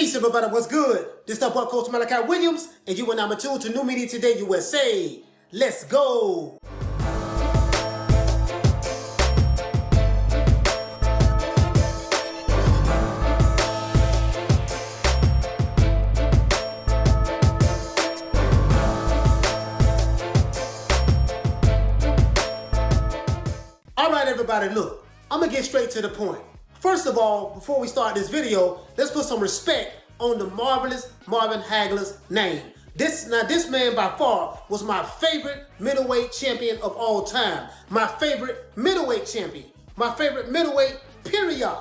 Peace, everybody. What's good? This is the boy Coach Malachi Williams, and you are now tuned to New Media Today USA. Let's go. All right, everybody, look. I'm going to get straight to the point. First of all, before we start this video, let's put some respect on the marvelous Marvin Hagler's name. This man by far was my favorite middleweight champion of all time. My favorite middleweight champion. My favorite middleweight, period.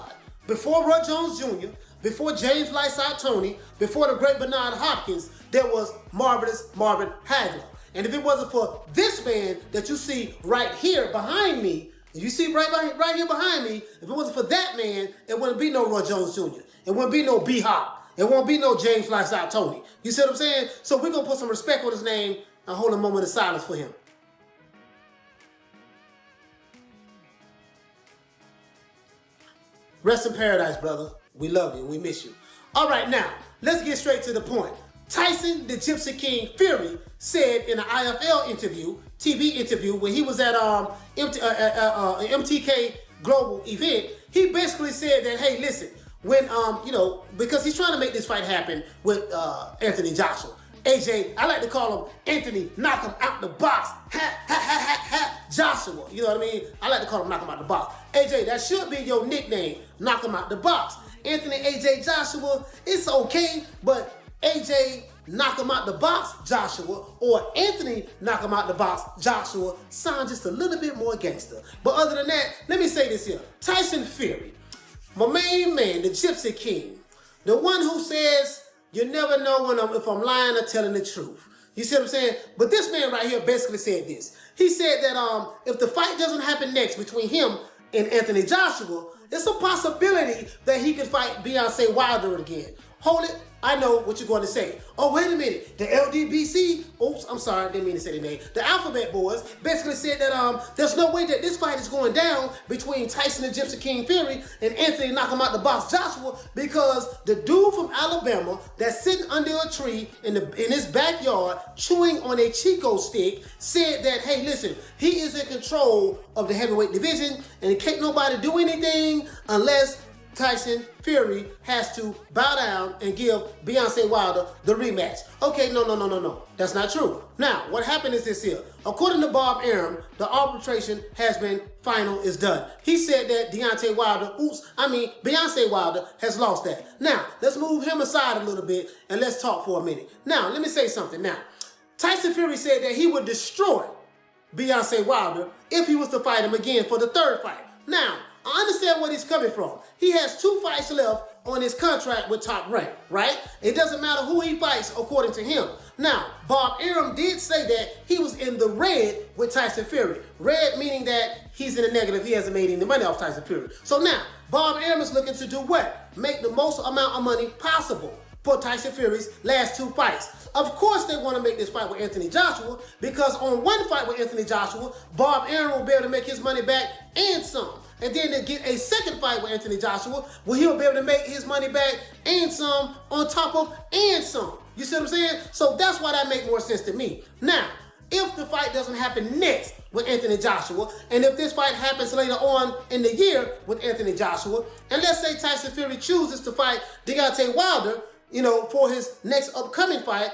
Before Roy Jones Jr., before James Lights Out Tony, before the great Bernard Hopkins, there was marvelous Marvin Hagler. And if it wasn't for this man that you see right here behind me, you see right here behind me, if it wasn't for that man, it wouldn't be no Roy Jones Jr. It wouldn't be no B-Hop. It won't be no James Lights Out Tony. You see what I'm saying? So we're going to put some respect on his name and hold a moment of silence for him. Rest in paradise, brother. We love you. We miss you. All right, now, let's get straight to the point. Tyson, the Gypsy King Fury, said in an IFL interview, TV interview, when he was at MTK Global event, he basically said that, hey, listen, when, because he's trying to make this fight happen with Anthony Joshua. AJ, I like to call him Anthony, knock him out the box, Joshua. You know what I mean? I like to call him knock him out the box. AJ, that should be your nickname, knock him out the box. Anthony AJ Joshua, it's okay, but AJ knock him out the box, Joshua, or Anthony knock him out the box, Joshua, sound just a little bit more gangster. But other than that, let me say this here. Tyson Fury, my main man, the Gypsy King, the one who says, you never know if I'm lying or telling the truth. You see what I'm saying? But this man right here basically said this. He said that if the fight doesn't happen next between him and Anthony Joshua, it's a possibility that he could fight Deontay Wilder again. Hold it. I know what you're going to say. Oh, wait a minute. The SLDBC, oops, I'm sorry, I didn't mean to say their name. The Alphabet Boys basically said that there's no way that this fight is going down between Tyson the Gypsy King Fury and Anthony knock him out the box Joshua, because the dude from Alabama that's sitting under a tree in his backyard chewing on a Chico stick said that, hey, listen, he is in control of the heavyweight division and can't nobody do anything unless Tyson Fury has to bow down and give Deontay Wilder the rematch. Okay, no. That's not true. Now, what happened is this here. According to Bob Arum, the arbitration has been final, is done. He said that Deontay Wilder has lost that. Now, let's move him aside a little bit and let's talk for a minute. Now, let me say something. Now, Tyson Fury said that he would destroy Deontay Wilder if he was to fight him again for the third fight. Now, I understand where he's coming from. He has 2 fights left on his contract with Top Rank, right? It doesn't matter who he fights according to him. Now, Bob Arum did say that he was in the red with Tyson Fury. Red meaning that he's in the negative. He hasn't made any money off Tyson Fury. So now, Bob Arum is looking to do what? Make the most amount of money possible for Tyson Fury's last 2 fights. Of course they want to make this fight with Anthony Joshua, because on one fight with Anthony Joshua, Bob Arum will be able to make his money back and some. And then they get a second fight with Anthony Joshua, where he'll be able to make his money back and some on top of and some. You see what I'm saying? So that's why that makes more sense to me. Now, if the fight doesn't happen next with Anthony Joshua, and if this fight happens later on in the year with Anthony Joshua, and let's say Tyson Fury chooses to fight Deontay Wilder, for his next upcoming fight,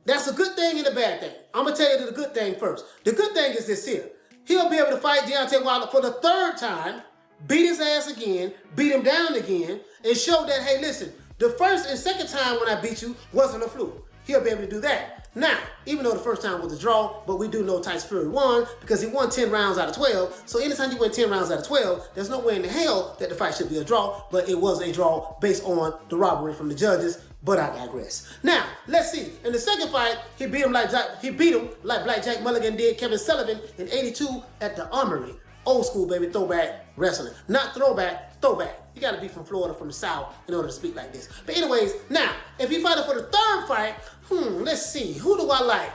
that's a good thing and a bad thing. I'm going to tell you the good thing first. The good thing is this here. He'll be able to fight Deontay Wilder for the 3rd time, beat his ass again, beat him down again, and show that, hey, listen, the first and second time when I beat you wasn't a fluke. He'll be able to do that. Now, even though the first time was a draw, but we do know Tyson Fury won because he won 10 rounds out of 12. So anytime you win 10 rounds out of 12, there's no way in the hell that the fight should be a draw, but it was a draw based on the robbery from the judges. But I digress. Now, let's see. In the second fight, he beat him like Black Jack Mulligan did Kevin Sullivan in '82 at the Armory. Old school, baby, throwback wrestling. Not throwback, throwback. You gotta be from Florida, from the South, in order to speak like this. But anyways, now, if he fighting for the 3rd fight, let's see. Who do I like?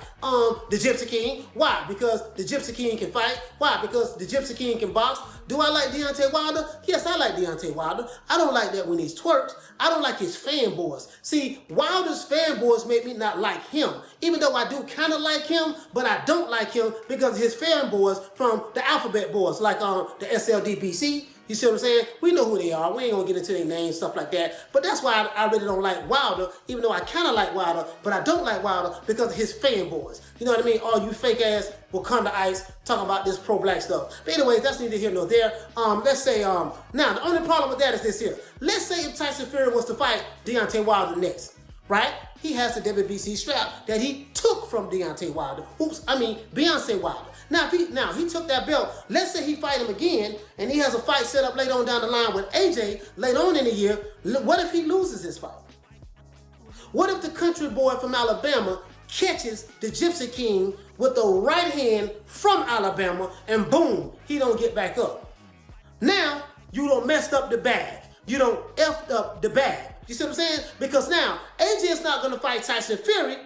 the Gypsy King. Why? Because the Gypsy King can fight. Why? Because the Gypsy King can box. Do I like Deontay Wilder? Yes, I like Deontay Wilder. I don't like that when he's twerks. I don't like his fanboys. See, Wilder's fanboys make me not like him. Even though I do kind of like him, but I don't like him because of his fanboys from the alphabet boys, like the SLDBC. You see what I'm saying? We know who they are. We ain't gonna get into their names, stuff like that. But that's why I really don't like Wilder, even though I kind of like Wilder, but I don't like Wilder because of his fanboys. You know what I mean? All you fake ass Wakanda Ice talking about this pro-black stuff. But anyways, that's neither here nor there. Let's say, now the only problem with that is this here. Let's say if Tyson Fury was to fight Deontay Wilder next, right? He has the WBC strap that he took from Deontay Wilder. Beyonce Wilder. Now, he took that belt. Let's say he fight him again, and he has a fight set up later on down the line with AJ later on in the year. What if he loses this fight? What if the country boy from Alabama catches the Gypsy King with the right hand from Alabama, and boom, he don't get back up? Now, you don't messed up the bag. You don't effed up the bag. You see what I'm saying? Because now, AJ is not going to fight Tyson Fury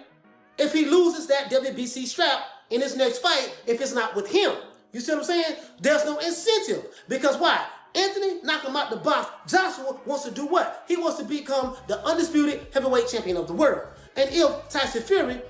if he loses that WBC strap in his next fight, if it's not with him. You see what I'm saying? There's no incentive. Because why? Anthony knock him out the box. Joshua wants to do what? He wants to become the undisputed heavyweight champion of the world. And if Tyson Fury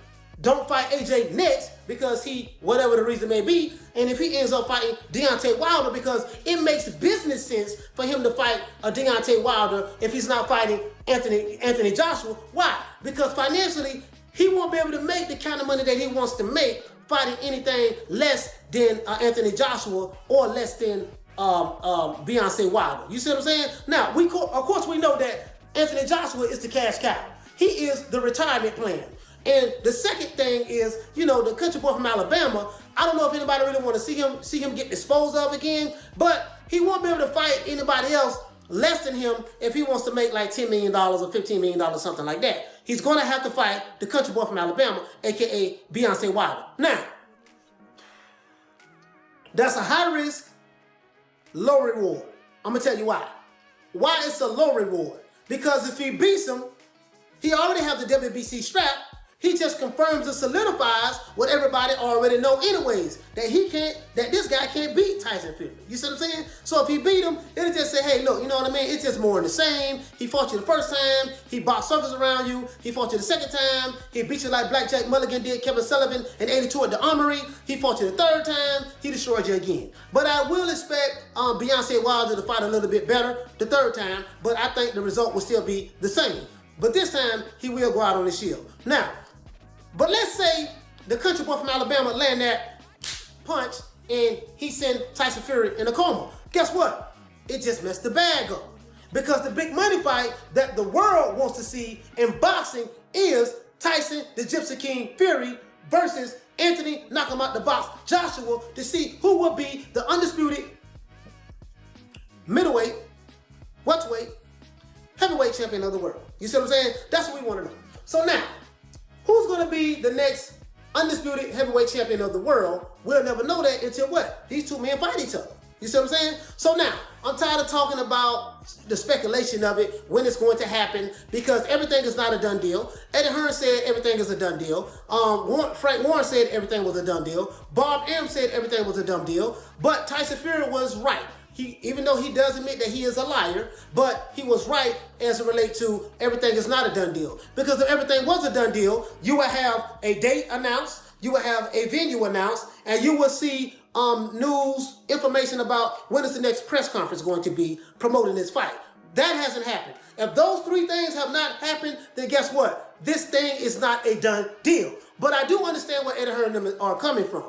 don't fight AJ next because he, whatever the reason may be, and if he ends up fighting Deontay Wilder because it makes business sense for him to fight a Deontay Wilder if he's not fighting Anthony Joshua. Why? Because financially, he won't be able to make the kind of money that he wants to make fighting anything less than Anthony Joshua or less than Beyonce Wilder. You see what I'm saying? Now, of course we know that Anthony Joshua is the cash cow. He is the retirement plan. And the second thing is, you know, the country boy from Alabama, I don't know if anybody really want to see him get disposed of again, but he won't be able to fight anybody else less than him if he wants to make like $10 million or $15 million, something like that. He's going to have to fight the country boy from Alabama, a.k.a. Beyonce Wilder. Now, that's a high risk, low reward. I'm going to tell you why. Why it's a low reward? Because if he beats him, he already has the WBC strap. He just confirms and solidifies what everybody already know anyways, that this guy can't beat Tyson Fury. You see what I'm saying? So if he beat him, it'll just say, hey, look, you know what I mean? It's just more of the same. He fought you the first time. He boxed circles around you. He fought you the second time. He beat you like Blackjack Mulligan did Kevin Sullivan in 82 at the Armory. He fought you the third time. He destroyed you again. But I will expect Beyonce Wilder to fight a little bit better the third time, but I think the result will still be the same. But this time, he will go out on the shield. Now, but let's say the country boy from Alabama land that punch and he sent Tyson Fury in a coma. Guess what? It just messed the bag up. Because the big money fight that the world wants to see in boxing is Tyson, the Gypsy King Fury versus Anthony, knock him out the box, Joshua, to see who will be the undisputed middleweight, welterweight, heavyweight champion of the world. You see what I'm saying? That's what we want to know. So now, who's going to be the next undisputed heavyweight champion of the world? We'll never know that until what? These two men fight each other. You see what I'm saying? So now, I'm tired of talking about the speculation of it, when it's going to happen, because everything is not a done deal. Eddie Hearn said everything is a done deal. Frank Warren said everything was a done deal. Bob M said everything was a done deal. But Tyson Fury was right. Even though he does admit that he is a liar, but he was right as it relates to everything is not a done deal. Because if everything was a done deal, you would have a date announced, you would have a venue announced, and you will see news, information about when is the next press conference going to be promoting this fight. That hasn't happened. If those three things have not happened, then guess what? This thing is not a done deal. But I do understand where Eddie Hearn and them are coming from.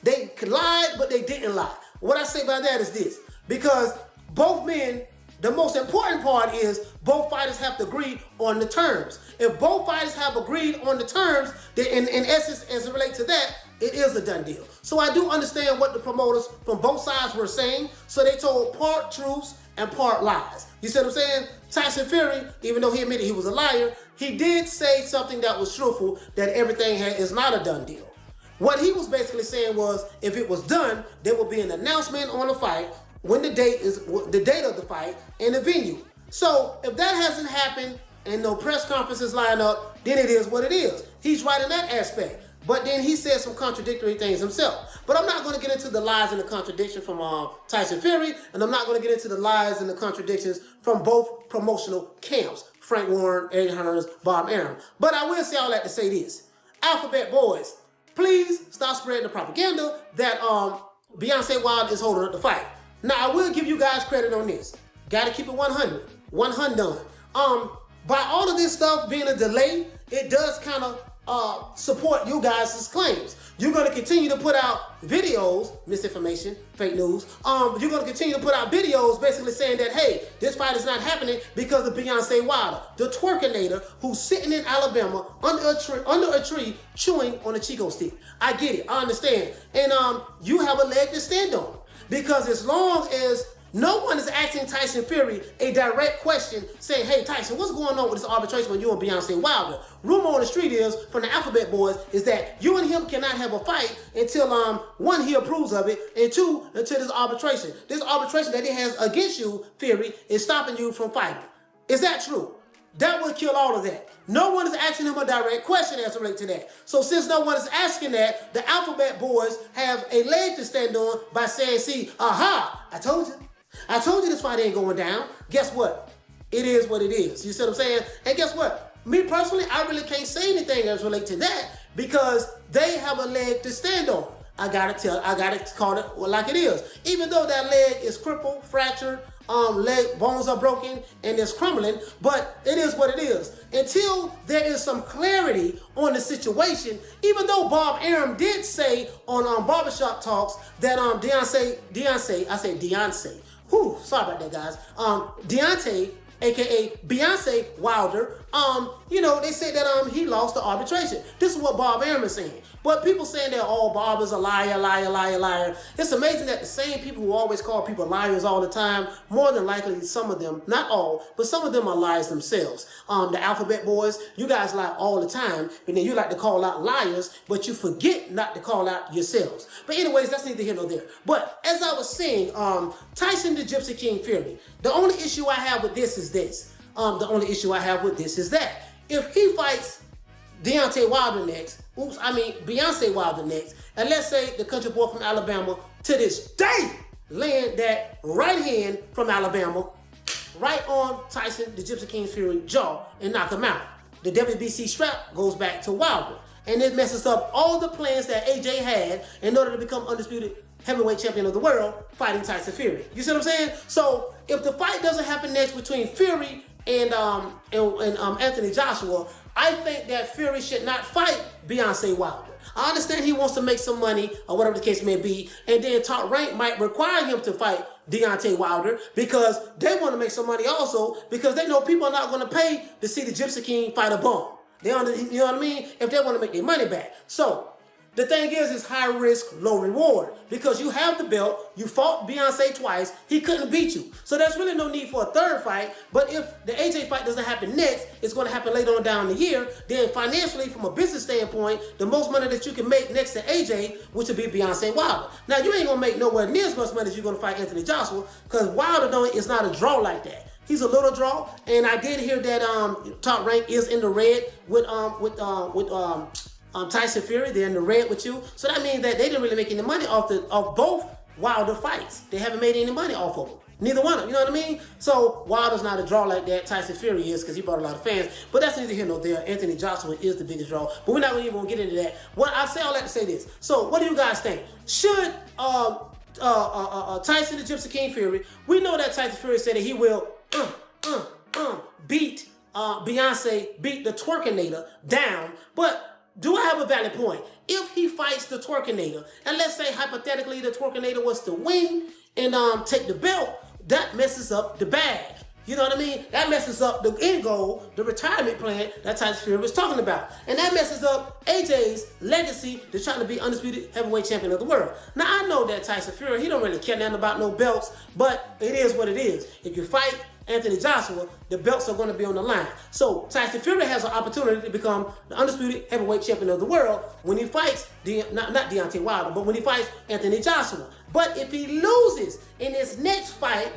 They lied, but they didn't lie. What I say by that is this. Because both men, the most important part is both fighters have to agree on the terms. If both fighters have agreed on the terms, then in essence, as it relates to that, it is a done deal. So I do understand what the promoters from both sides were saying. So they told part truths and part lies. You see what I'm saying? Tyson Fury, even though he admitted he was a liar, he did say something that was truthful, that everything is not a done deal. What he was basically saying was, if it was done, there will be an announcement on the fight, when the date is, the date of the fight, and the venue. So if that hasn't happened and no press conferences line up, then it is what it is. He's right in that aspect. but then he said some contradictory things himself. But I'm not going to get into the lies and the contradiction from Tyson Fury, and I'm not going to get into the lies and the contradictions from both promotional camps, Frank Warren, Eddie Hearns, Bob Arum. But I will say all that to say this. Alphabet boys, please stop spreading the propaganda that Deontay Wilder is holding up the fight. Now, I will give you guys credit on this. Got to keep it 100. 100 done. By all of this stuff being a delay, it does kind of support you guys' claims. You're going to continue to put out videos, misinformation, fake news. You're going to continue to put out videos basically saying that, hey, this fight is not happening because of Deontay Wilder, the twerkinator who's sitting in Alabama under a tree chewing on a Chico stick. I get it. I understand. And you have a leg to stand on. Because as long as no one is asking Tyson Fury a direct question saying, hey, Tyson, what's going on with this arbitration with you and Deontay Wilder? Rumor on the street is, from the Alphabet Boys, is that you and him cannot have a fight until, one, he approves of it, and two, until this arbitration. This arbitration that he has against you, Fury, is stopping you from fighting. Is that true? That would kill all of that. No one is asking him a direct question as relates to that. So since no one is asking that, the Alphabet Boys have a leg to stand on by saying, see, aha, I told you. I told you this fight ain't going down. Guess what? It is what it is. You see what I'm saying? And guess what? Me personally, I really can't say anything as relates to that because they have a leg to stand on. I gotta call it like it is. Even though that leg is crippled, fractured, leg bones are broken and it's crumbling, but it is what it is. Until there is some clarity on the situation, even though Bob Arum did say on Barbershop Talks that Deontay, sorry about that, guys. Deontay, aka Beyonce Wilder, they said that he lost the arbitration. This is what Bob Arum is saying. But people saying that, Bob is a liar, liar, liar, liar. It's amazing that the same people who always call people liars all the time, more than likely some of them, not all, but some of them are liars themselves. The Alphabet Boys, you guys lie all the time, and then you like to call out liars, but you forget not to call out yourselves. But anyways, that's neither here nor there. But as I was saying, Tyson the Gypsy King Fury, the only issue I have with this is this. That. If he fights Deontay Wilder next, Beyonce Wilder next, and let's say the country boy from Alabama to this day land that right hand from Alabama right on Tyson the Gypsy King Fury jaw and knock him out. The WBC strap goes back to Wilder, and it messes up all the plans that AJ had in order to become undisputed heavyweight champion of the world, fighting Tyson Fury. You see what I'm saying? So if the fight doesn't happen next between Fury and Anthony Joshua, I think that Fury should not fight Deontay Wilder. I understand he wants to make some money, or whatever the case may be, and then Top Rank might require him to fight Deontay Wilder because they want to make some money also, because they know people are not going to pay to see the Gypsy King fight a bum. You know what I mean? If they want to make their money back. So the thing is high risk, low reward. Because you have the belt, you fought Beyonce twice, he couldn't beat you. So there's really no need for a third fight. But if the AJ fight doesn't happen next, it's going to happen later on down the year. Then financially, from a business standpoint, the most money that you can make next to AJ, which would be Beyonce Wilder. Now, you ain't going to make nowhere near as much money as you're going to fight Anthony Joshua, because Wilder is not a draw like that. He's a little draw, and I did hear that Top Rank is in the red with Tyson Fury. They're in the red with you, so that means that they didn't really make any money off both Wilder fights. They haven't made any money off of them. Neither one of them, you know what I mean? So Wilder's not a draw like that. Tyson Fury is, because he brought a lot of fans. But that's neither here nor there. Anthony Joshua is the biggest draw, but we're not even going to get into that. What I say all that to say this. So what do you guys think? Should Tyson the Gypsy King Fury? We know that Tyson Fury said that he will beat Beyonce, beat the twerkinator down, but do I have a valid point? If he fights the twerkinator, and let's say hypothetically the twerkinator was to win and take the belt, that messes up the bag. You know what I mean? That messes up the end goal, the retirement plan that Tyson Fury was talking about. And that messes up AJ's legacy to trying to be undisputed heavyweight champion of the world. Now, I know that Tyson Fury, he don't really care nothing about no belts, but it is what it is. If you fight Anthony Joshua, the belts are going to be on the line. So Tyson Fury has an opportunity to become the undisputed heavyweight champion of the world when he fights, not Deontay Wilder, but when he fights Anthony Joshua. But if he loses in his next fight,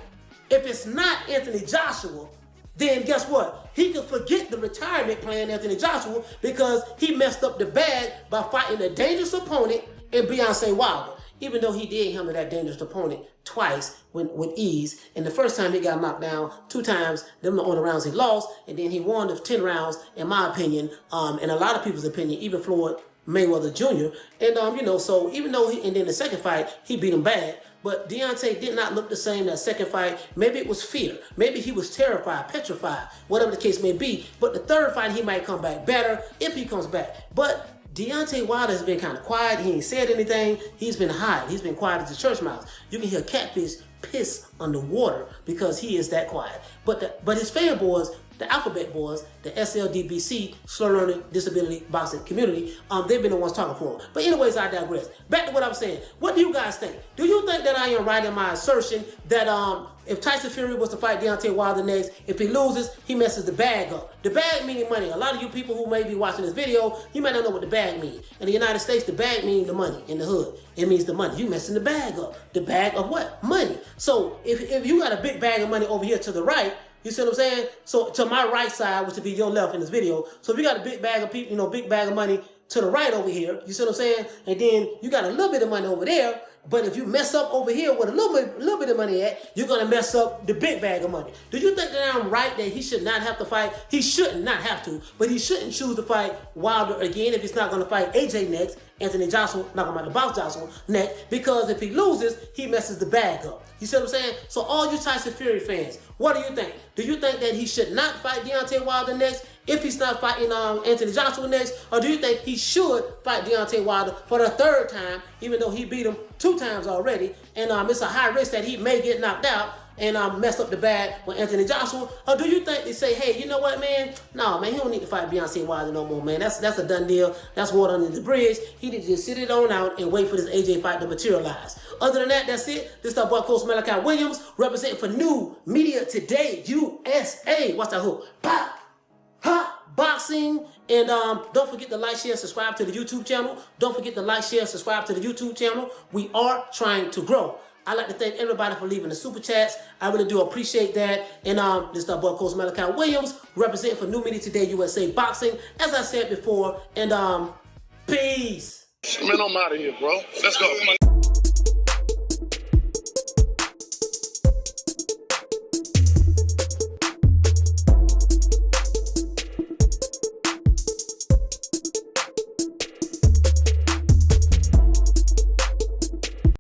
if it's not Anthony Joshua, then guess what? He could forget the retirement plan, Anthony Joshua, because he messed up the bag by fighting a dangerous opponent in Deontay Wilder. Even though he did handle that dangerous opponent twice with ease. And the first time he got knocked down, 2 times, them the only rounds he lost, and then he won the 10 rounds, in my opinion, in a lot of people's opinion, even Floyd Mayweather Jr. And, you know, so even though and then the second fight, he beat him bad, but Deontay did not look the same that second fight. Maybe it was fear. Maybe he was terrified, petrified, whatever the case may be. But the third fight, he might come back better if he comes back. But Deontay Wilder has been kind of quiet. He ain't said anything. He's been hiding. He's been quiet as a church mouse. You can hear catfish piss underwater because he is that quiet. But his fanboys, the Alphabet Boys, the SLDBC, Slow Learning Disability Boxing Community, they've been the ones talking for him. But anyways, I digress. Back to what I'm saying. What do you guys think? Do you think that I am right in my assertion that if Tyson Fury was to fight Deontay Wilder next, if he loses, he messes the bag up? The bag meaning money. A lot of you people who may be watching this video, you might not know what the bag means. In the United States, the bag means the money in the hood. It means the money. You messing the bag up. The bag of what? Money. So if you got a big bag of money over here to the right, you see what I'm saying? So to my right side, which would be your left in this video. So if you got a big bag of people, you know, big bag of money to the right over here, you see what I'm saying? And then you got a little bit of money over there. But if you mess up over here with a little bit of money at, you're gonna mess up the big bag of money. Do you think that I'm right that he should not have to fight? He shouldn't not have to, but he shouldn't choose to fight Wilder again if he's not gonna fight AJ next, Anthony Joshua, not gonna the box Joshua next, because if he loses, he messes the bag up. You see what I'm saying? So all you Tyson Fury fans, what do you think? Do you think that he should not fight Deontay Wilder next if he's not fighting Anthony Joshua next? Or do you think he should fight Deontay Wilder for the 3rd time, even though he beat him 2 times already? And it's a high risk that he may get knocked out and mess up the bag with Anthony Joshua? Or do you think they say, hey, you know what, man? No, man, he don't need to fight Deontay Wilder no more, man. That's a done deal. That's water under the bridge. He need to just sit it on out and wait for this AJ fight to materialize. Other than that, that's it. This is our boy, Coach Malachi Williams, representing for New Media Today, USA. What's that hook? Pop, hot boxing. And don't forget to like, share, subscribe to the YouTube channel. Don't forget to like, share, subscribe to the YouTube channel. We are trying to grow. I'd like to thank everybody for leaving the super chats. I really do appreciate that. And this is our boy, Coach Malachi Williams, representing for New Media Today, USA Boxing. As I said before, and peace. Man, I'm out of here, bro. Let's go.